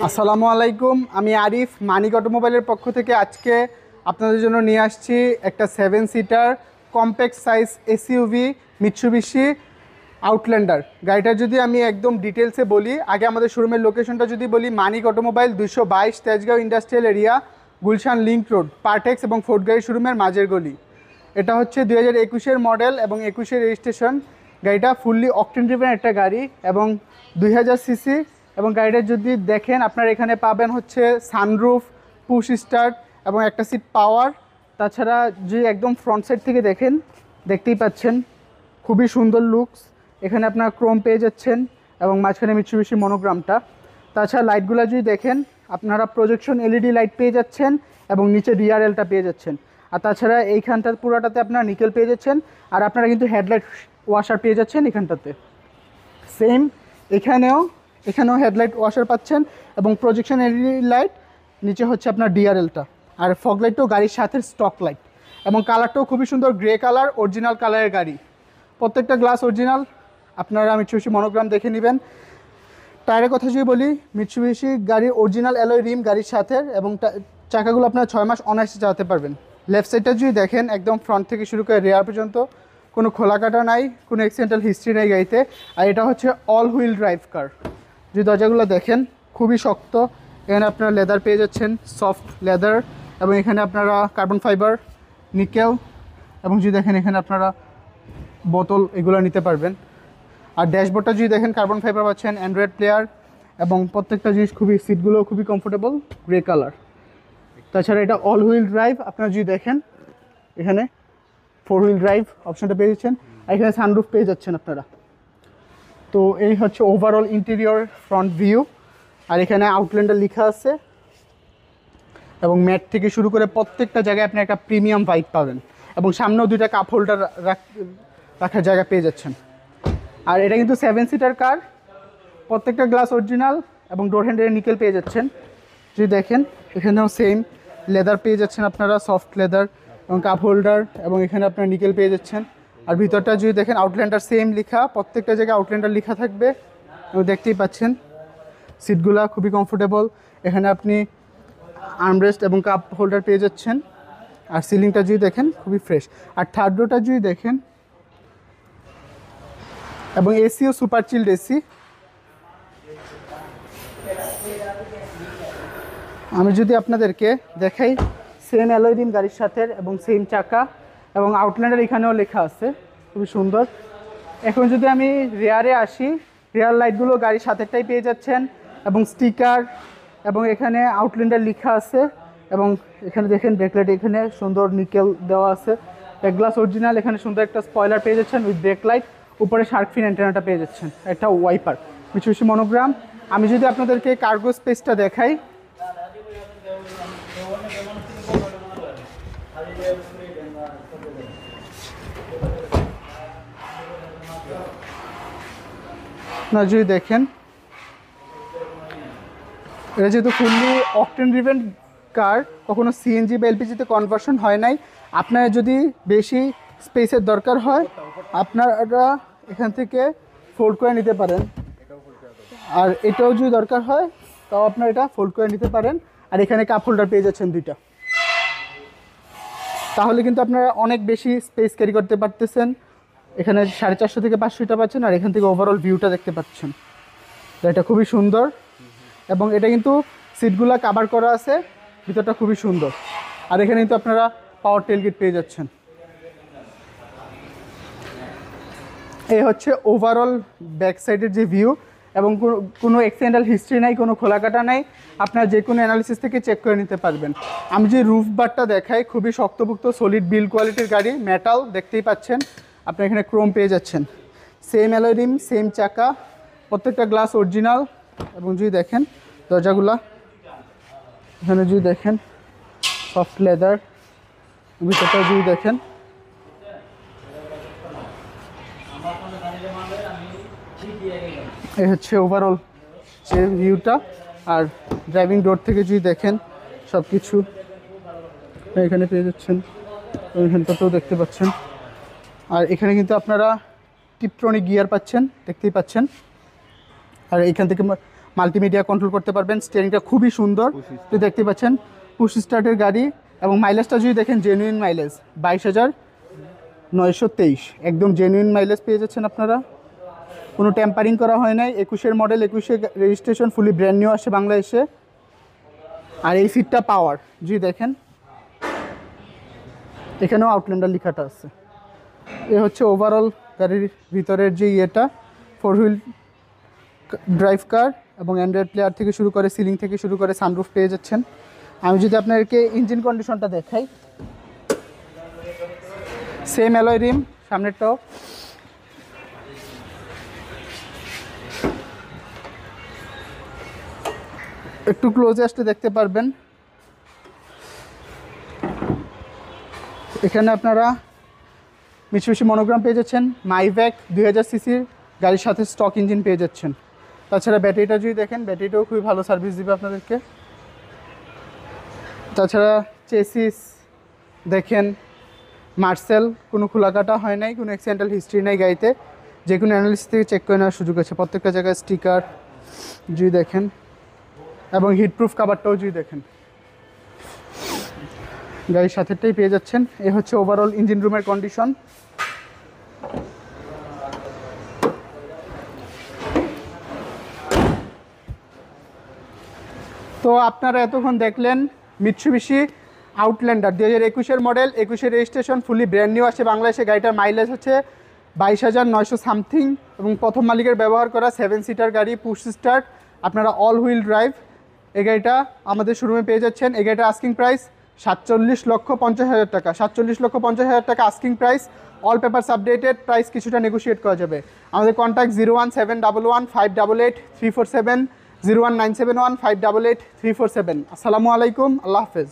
আসসালামু আলাইকুম, আমি আরিফ মানিক অটোমোবাইলের পক্ষ থেকে আজকে আপনাদের জন্য নিয়ে আসছি একটা 7 seater compact size SUV Mitsubishi Outlander. গাড়িটা যদি আমি একদম ডিটেলসে বলি, আগে আমাদের শোরুমের লোকেশনটা যদি বলি, Manik automobile 222 Tejgaon industrial area, Gulshan link road, Partex এবং ফোর্ট গাড়ি শোরুমের মাঝের গলি। এটা হচ্ছে 2021-এর মডেল এবং 21-এর রেজিস্ট্রেশন। গাড়িটা ফুললি অকটেন ড্রিভেন একটা গাড়ি এবং 2000 সিসি। এবং গাড়িটা যদি দেখেন, আপনার এখানে পাবেন হচ্ছে সানরুফ, পুশ স্টার্ট এবং একটা সিট পাওয়ার। তাছাড়া যদি একদম ফ্রন্ট সাইড থেকে দেখেন, দেখতেই পাচ্ছেন খুবই সুন্দর লুকস। এখানে আপনার ক্রোম পেয়ে যাচ্ছেন এবং মাঝখানে মিৎসুবিশি মনোগ্রামটা। তাছাড়া লাইটগুলো যদি দেখেন, আপনারা প্রজেকশন এলইডি লাইট পেয়ে যাচ্ছেন এবং নিচে ডিআরএলটা পেয়ে যাচ্ছেন। আর তাছাড়া এইখানটা পুরাটাতে আপনারা নিকেল পেয়ে যাচ্ছেন। আর আপনারা কিন্তু হেডলাইট ওয়াশার পেয়ে যাচ্ছেন এখানটাতে। সেম এখানেও হেডলাইট ওয়াশার পাচ্ছেন এবং প্রজেকশন এলইডি লাইট, নিচে হচ্ছে আপনার ডিআরএলটা। আর ফগ লাইটটাও গাড়ির সাথে স্টক লাইট এবং কালারটাও খুবই সুন্দর, গ্রে কালার, অরিজিনাল কালারের গাড়ি। প্রত্যেকটা গ্লাস অরিজিনাল। আপনারা মিৎসুবিশি মনোগ্রাম দেখে নেবেন। টায়ারের কথা যদি বলি, মিৎসুবিশি গাড়ির অরিজিনাল অ্যালয় রিম গাড়ির সাথে এবং চাকাগুলো আপনারা 6 মাস অনায়াসে চালাতে পারবেন। লেফট সাইডটা যদি দেখেন, একদম ফ্রন্ট থেকে শুরু করে রেয়ার পর্যন্ত কোনো খোলা কাটা নাই, কোনো অ্যাক্সিডেন্টাল হিস্ট্রি নেই গাড়িতে। আর এটা হচ্ছে অল হুইল ড্রাইভ কার। যদি দরজাগুলো দেখেন, খুবই শক্ত। এখানে আপনারা লেদার পেয়ে যাচ্ছেন, সফট লেদার, এবং এখানে আপনারা কার্বন ফাইবার, নিকেল, এবং যদি দেখেন এখানে আপনারা বোতল এগুলো নিতে পারবেন। আর ড্যাশবোর্ডটা যদি দেখেন, কার্বন ফাইবার পাচ্ছেন, অ্যান্ড্রয়েড প্লেয়ার, এবং প্রত্যেকটা জিনিস খুবই, সিটগুলো খুবই কমফোর্টেবল, গ্রে কালার। তাছাড়া এটা অল হুইল ড্রাইভ। আপনারা যদি দেখেন, এখানে 4 হুইল ড্রাইভ অপশনটা পেয়ে যাচ্ছেন, আর এখানে সানরুফ পেয়ে যাচ্ছেন আপনারা। তো এই হচ্ছে ওভারঅল ইন্টেরিয়র ফ্রন্ট ভিউ। আর এখানে আউটল্যান্ডার লেখা আছে এবং ম্যাট থেকে শুরু করে প্রত্যেকটা জায়গায় আপনি একটা প্রিমিয়াম ভাইব পাবেন এবং সামনেও 2টা কাপ হোল্ডার রাখার জায়গা পেয়ে যাচ্ছেন। আর এটা কিন্তু 7 সিটার কার, প্রত্যেকটা গ্লাস অরিজিনাল এবং ডোর হ্যান্ডেলের নিকেল পেয়ে যাচ্ছেন। যদি দেখেন, এখানেও সেম লেদার পেয়ে যাচ্ছেন আপনারা, সফট লেদার এবং কাপ হোল্ডার, এবং এখানে আপনার নিকেল পেয়ে যাচ্ছেন। আর ভিতরটা যদি দেখেন, আউটল্যান্ডার সেম লেখা, প্রত্যেকটা জায়গায় আউটল্যান্ডার লেখা থাকবে এবং দেখতেই পাচ্ছেন সিটগুলা খুবই কমফোর্টেবল। এখানে আপনি আর্মরেস্ট এবং কাপ হোল্ডার পেয়ে যাচ্ছেন। আর সিলিংটা যদি দেখেন, খুবই ফ্রেশ। আর থার্ড রোটা যদি দেখেন, এবং এসিও সুপার চিল্ড এসি। আমি যদি আপনাদেরকে দেখাই, সেম অ্যালয় রিম গাড়ির সাথে এবং সেম চাকা এবং আউটল্যান্ডার এখানেও লেখা আছে, খুবই সুন্দর। এখন যদি আমি রেয়ারে আসি, রেয়ার লাইটগুলো গাড়ির সাথেরটাই পেয়ে যাচ্ছেন এবং স্টিকার, এবং এখানে আউটল্যান্ডার লেখা আছে। এবং এখানে দেখেন ব্রেকলাইট, এখানে সুন্দর নিকেল দেওয়া আছে, এক গ্লাস অরিজিনাল। এখানে সুন্দর একটা স্পয়লার পেয়ে যাচ্ছেন উইথ ব্রেকলাইট, উপরে শার্ক ফিন অ্যান্টেনাটা পেয়ে যাচ্ছেন, একটা ওয়াইপার, মিৎসুবিশি মনোগ্রাম। আমি যদি আপনাদেরকে কার্গো স্পেসটা দেখাই, আপনারা যদি দেখেন, এটা যেহেতু ফুললি অকটেন ড্রিভেন কার, কখনো সিএনজি বা এলপিজিতে কনভার্সন হয় নাই। আপনার যদি বেশি স্পেসের দরকার হয়, আপনারা এখান থেকে ফোল্ড করে নিতে পারেন। আর এটাও যদি দরকার হয়, তাও আপনারা এটা ফোল্ড করে নিতে পারেন। আর এখানে কাপ হোল্ডার পেয়ে যাচ্ছেন 2টা। তাহলে কিন্তু আপনারা অনেক বেশি স্পেস ক্যারি করতে পারতেছেন। এখানে 450 থেকে 500 লিটার পাচ্ছেন, আর এখান থেকে ওভারঅল ভিউটা দেখতে পাচ্ছেন। তো এটা খুবই সুন্দর এবং এটা কিন্তু সিটগুলা কাভার করা আছে, ভিতরটা খুবই সুন্দর। আর এখানে কিন্তু আপনারা পাওয়ার টেলগেট পেয়ে যাচ্ছেন। এই হচ্ছে ওভারঅল ব্যাক সাইডের যে ভিউ, এবং কোনো অ্যাক্সিডেন্টাল হিস্ট্রি নাই, কোনো খোলাকাটা নাই। আপনারা যে কোনো অ্যানালিসিস থেকে চেক করে নিতে পারবেন। আমি যে রুফ বারটা দেখাই, খুবই শক্তপোক্ত সলিড বিল্ড কোয়ালিটির গাড়ি, মেটাল দেখতেই পাচ্ছেন। আপনি এখানে ক্রোম পেয়ে যাচ্ছেন, সেম অ্যালয় রিম, সেম চাকা, প্রত্যেকটা গ্লাস অরিজিনাল। এবং যদি দেখেন দরজাগুলা, এখানে যদি দেখেন সফট লেদার, ভিতরটা যদি দেখেন, এই হচ্ছে ওভারঅল যে ভিউটা। আর ড্রাইভিং ডোর থেকে যদি দেখেন, সব কিছু এখানে পেয়ে যাচ্ছেন, এখানটাতেও দেখতে পাচ্ছেন। আর এখানে কিন্তু আপনারা টিপট্রনিক গিয়ার পাচ্ছেন, দেখতেই পাচ্ছেন। আর এখান থেকে মাল্টিমিডিয়া কন্ট্রোল করতে পারবেন। স্টিয়ারিংটা খুবই সুন্দর, তো দেখতে পাচ্ছেন পুশ স্টার্টের গাড়ি। এবং মাইলেজটা যদি দেখেন জেনুইন মাইলেজ 22,923, একদম জেনুইন মাইলেজ পেয়ে যাচ্ছেন আপনারা। কোনো টেম্পারিং করা হয় নাই। 21-এর মডেল, 21-এর রেজিস্ট্রেশন, ফুলি ব্র্যান্ড নিউ আসে বাংলাদেশে। আর এই সিটটা পাওয়ার যদি দেখেন, এখানেও আউটল্যান্ডার লেখাটা আছে। এ হচ্ছে ওভারঅল গাড়ির ভিতরের যে ইয়েটা, 4 হুইল ড্রাইভ কার এবং অ্যান্ড্রয়েড প্লেয়ার থেকে শুরু করে, সিলিং থেকে শুরু করে সানরুফ পেয়ে যাচ্ছেন। আমি যদি আপনাদেরকে ইঞ্জিন কন্ডিশনটা দেখাই, সেম অ্যালয় রিম সামনেরটাও। একটু ক্লোজে আসলে দেখতে পারবেন এখানে আপনারা মিৎসুবিশি মনোগ্রাম পেয়ে যাচ্ছেন। মাইভ্যাক 2000 সিসির গাড়ির সাথে স্টক ইঞ্জিন পেয়ে যাচ্ছেন। তাছাড়া ব্যাটারিটা যদি দেখেন, ব্যাটারিটাও খুবই ভালো সার্ভিস দিবে আপনাদেরকে। তাছাড়া চেসিস দেখেন মার্সেল, কোনো খোলাকাটা হয় নাই, কোনো অ্যাক্সিডেন্টাল হিস্ট্রি নেই গাড়িতে। যে কোনো অ্যানালিসিস থেকে চেক করে নেওয়ার সুযোগ আছে। প্রত্যেকটা জায়গায় স্টিকার যদি দেখেন, এবং হিটপ্রুফ কাভারটাও যদি দেখেন, গাড়ির সাথেটাই পেয়ে যাচ্ছেন। এ হচ্ছে ওভারঅল ইঞ্জিন রুমের কন্ডিশন। তো আপনারা এতক্ষণ দেখলেন মিৎসুবিশি আউটল্যান্ডার 2021-এর মডেল, 21-এর রেজিস্ট্রেশন, ফুলি ব্র্যান্ড নিউ আসে বাংলাদেশে। গাড়িটার মাইলেজ হচ্ছে 22,900 সামথিং এবং প্রথম মালিকের ব্যবহার করা 7 সিটার গাড়ি, পুশ স্টার্ট, আপনারা অল হুইল ড্রাইভ। এই গাড়িটা আমাদের শোরুমে পেয়ে যাচ্ছেন। এই গাড়িটার আস্কিং প্রাইস 47,50,000 টাকা। 47,50,000 টাকা asking price. All papers updated, price কিছুটা নেগোশিয়েট করা যাবে। আমাদের কন্ট্যাক্ট 01711588347, 01971588347। আসসালামু আলাইকুম, আল্লাহ হাফেজ।